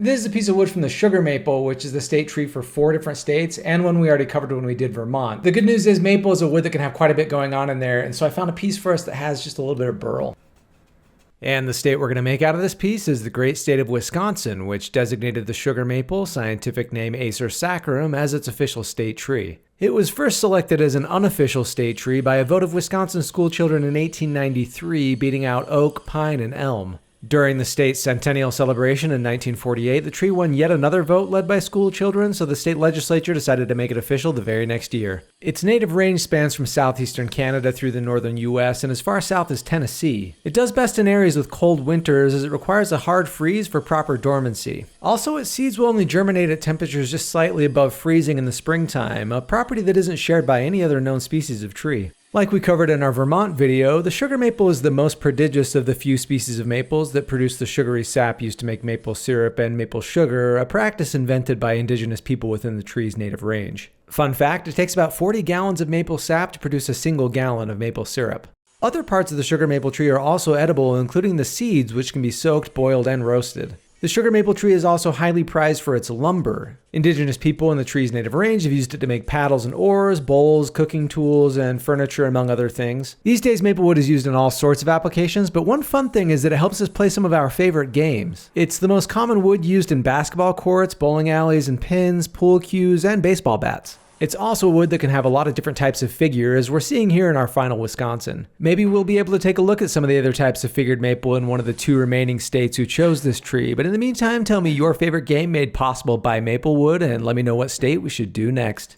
This is a piece of wood from the sugar maple, which is the state tree for 4 different states, and one we already covered when we did Vermont. The good news is maple is a wood that can have quite a bit going on in there, and so I found a piece for us that has just a little bit of burl. And the state we're going to make out of this piece is the great state of Wisconsin, which designated the sugar maple, scientific name Acer saccharum, as its official state tree. It was first selected as an unofficial state tree by a vote of Wisconsin schoolchildren in 1893, beating out oak, pine, and elm. During the state's centennial celebration in 1948, the tree won yet another vote led by school children, so the state legislature decided to make it official the very next year. Its native range spans from southeastern Canada through the northern U.S. and as far south as Tennessee. It does best in areas with cold winters as it requires a hard freeze for proper dormancy. Also, its seeds will only germinate at temperatures just slightly above freezing in the springtime, a property that isn't shared by any other known species of tree. Like we covered in our Vermont video, the sugar maple is the most prodigious of the few species of maples that produce the sugary sap used to make maple syrup and maple sugar, a practice invented by indigenous people within the tree's native range. Fun fact, it takes about 40 gallons of maple sap to produce a single gallon of maple syrup. Other parts of the sugar maple tree are also edible, including the seeds, which can be soaked, boiled, and roasted. The sugar maple tree is also highly prized for its lumber. Indigenous people in the tree's native range have used it to make paddles and oars, bowls, cooking tools, and furniture, among other things. These days, maple wood is used in all sorts of applications, but one fun thing is that it helps us play some of our favorite games. It's the most common wood used in basketball courts, bowling alleys and pins, pool cues, and baseball bats. It's also wood that can have a lot of different types of figure, as we're seeing here in our final Wisconsin. Maybe we'll be able to take a look at some of the other types of figured maple in one of the 2 remaining states who chose this tree, but in the meantime, tell me your favorite game made possible by maple wood and let me know what state we should do next.